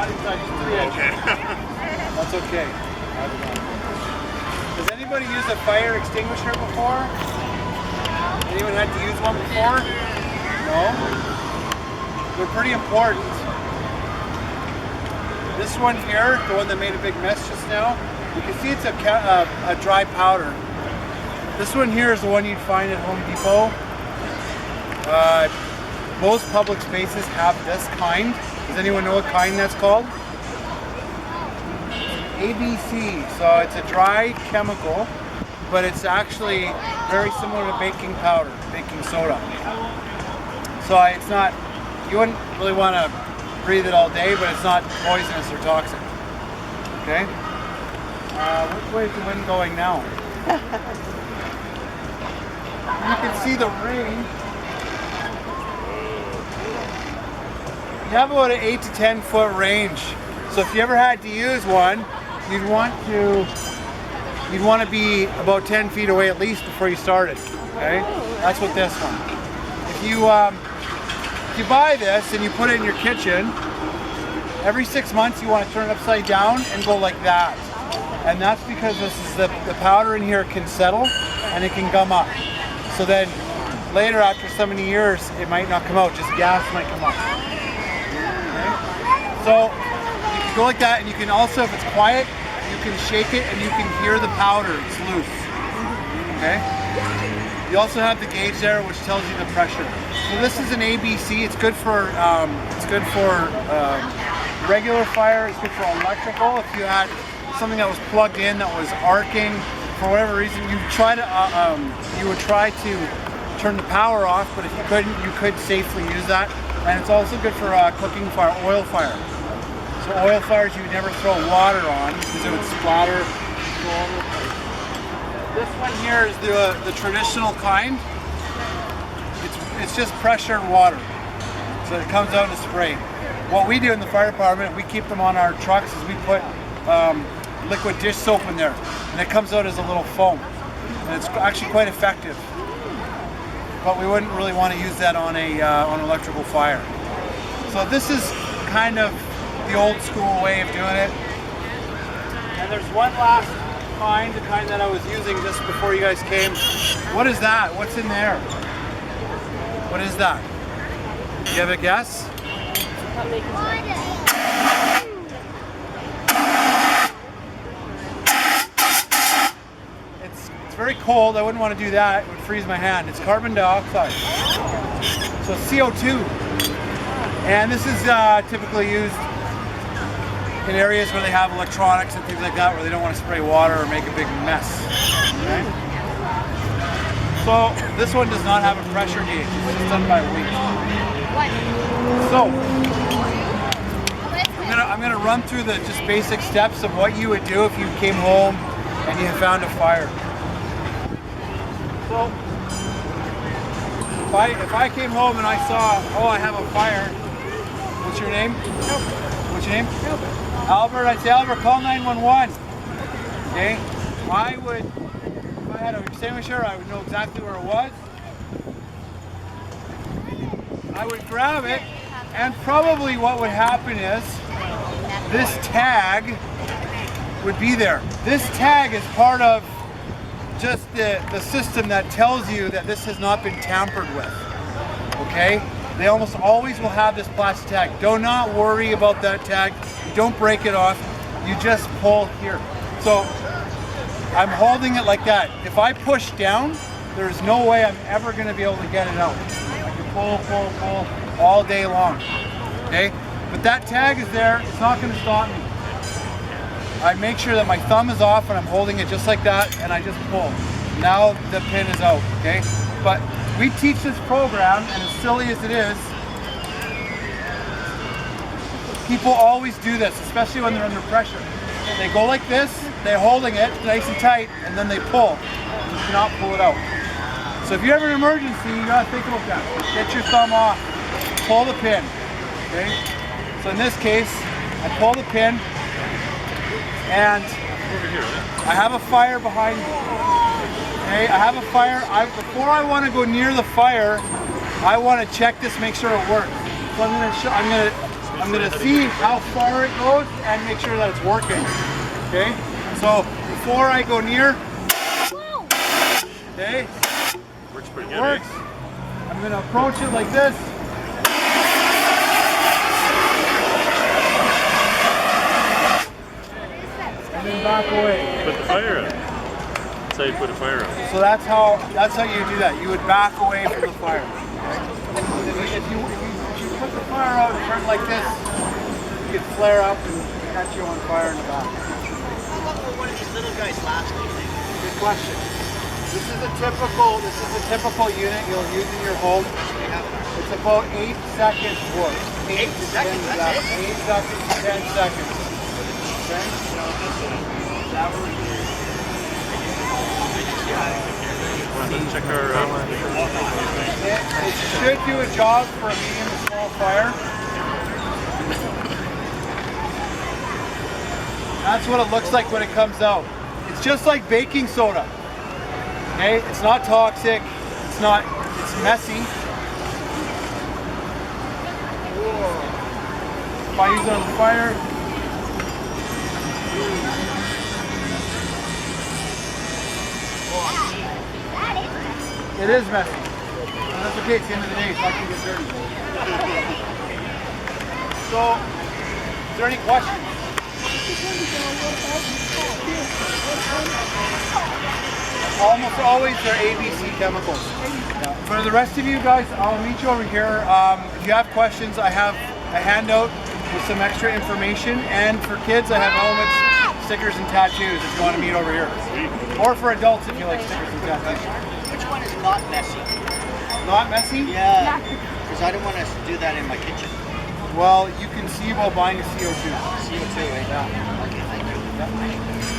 not inside, just 3 inches. Okay. That's okay. Has anybody used a fire extinguisher before? Anyone had to use one before? No? They're pretty important. This one here, the one that made a big mess just now, you can see it's a dry powder. This one here is the one you'd find at Home Depot. Most public spaces have this kind. Does anyone know what kind that's called? ABC, so it's a dry chemical, but it's actually very similar to baking powder, baking soda. So it's not, you wouldn't really want to breathe it all day, but it's not poisonous or toxic. Okay? Which way is the wind going now? You can see the rain. You have about an 8 to 10 foot range. So if you ever had to use one, you'd want to be about 10 feet away at least before you start it. Okay? That's what this one. If you buy this and you put it in your kitchen, every 6 months you want to turn it upside down and go like that. And that's because this is the powder in here can settle and it can gum up. So then later, after so many years, it might not come out, just gas might come out. Okay? So you can go like that, and you can also, if it's quiet, you can shake it and you can hear the powder, it's loose. Okay? You also have the gauge there, which tells you the pressure. So this is an ABC. It's good for regular fire. It's good for electrical. If you had something that was plugged in that was arcing, for whatever reason, you would try to turn the power off, but if you couldn't, you could safely use that. And it's also good for cooking fire, oil fire. So oil fires you would never throw water on because it would splatter. This one here is the traditional kind. It's just pressure and water. So it comes out in a spray. What we do in the fire department, we keep them on our trucks, is we put liquid dish soap in there, and it comes out as a little foam, and it's actually quite effective. But we wouldn't really want to use that on an electrical fire. So this is kind of the old school way of doing it. And there's one last kind, the kind that I was using just before you guys came. What is that? What's in there? What is that? You have a guess? It's very cold. I wouldn't want to do that. It would freeze my hand. It's carbon dioxide. So CO2. And this is typically used in areas where they have electronics and things like that, where they don't want to spray water or make a big mess. Okay? So this one does not have a pressure gauge. It's just done by weight. So I'm gonna run through the just basic steps of what you would do if you came home and you found a fire. So if I came home and I saw, oh, I have a fire. What's your name? Albert. What's your name? Albert. Albert, I'd say, Albert, call 911. Okay? If I had an extinguisher, I would know exactly where it was. I would grab it, and probably what would happen is this tag would be there. This tag is part of just the system that tells you that this has not been tampered with. Okay? They almost always will have this plastic tag. Do not worry about that tag. You don't break it off. You just pull here. So I'm holding it like that. If I push down, there's no way I'm ever going to be able to get it out. I can pull all day long. Okay? But that tag is there. It's not going to stop me. I make sure that my thumb is off and I'm holding it just like that, and I just pull. Now the pin is out. Okay? But we teach this program, and as silly as it is, people always do this, especially when they're under pressure. They go like this, they're holding it nice and tight, and then they pull. You cannot pull it out. So if you have an emergency, you gotta think about that. Get your thumb off, pull the pin. Okay? So in this case, I pull the pin, and I have a fire behind me. Okay, I have a fire. Before I want to go near the fire, I want to check this, make sure it works. So I'm gonna I'm going to see how far it goes and make sure that it's working. Okay? So before I go near, okay? Works pretty good. Works. I'm going to approach it like this. And then back away. Put the fire out. That's how you put a fire out. So that's how you do that. You would back away from the fire. If you put the fire out in front like this, you could flare up and catch you on fire in the back. How long will one of these little guys last, do you think? Good question. This is a typical unit you'll use in your home. It's about 8 seconds worth. 8 seconds, that's it? 8 seconds to 10 seconds. Okay? Let's check our It should do a job for a medium to small fire. That's what it looks like when it comes out. It's just like baking soda. Okay? It's not toxic. It's messy. If I use it on the fire, it is messy. And that's okay, it's the end of the day, it's not going to get dirty. So, is there any questions? Almost always they're ABC chemicals. For the rest of you guys, I'll meet you over here. If you have questions, I have a handout with some extra information. And for kids, I have helmets, stickers, and tattoos if you want to meet over here. Or for adults if you like stickers and tattoos. Which one is not messy? Not messy? Yeah, because I don't want to do that in my kitchen. Well, you can see while buying a CO2. CO2, right? Yeah. Okay, thank you. Yeah.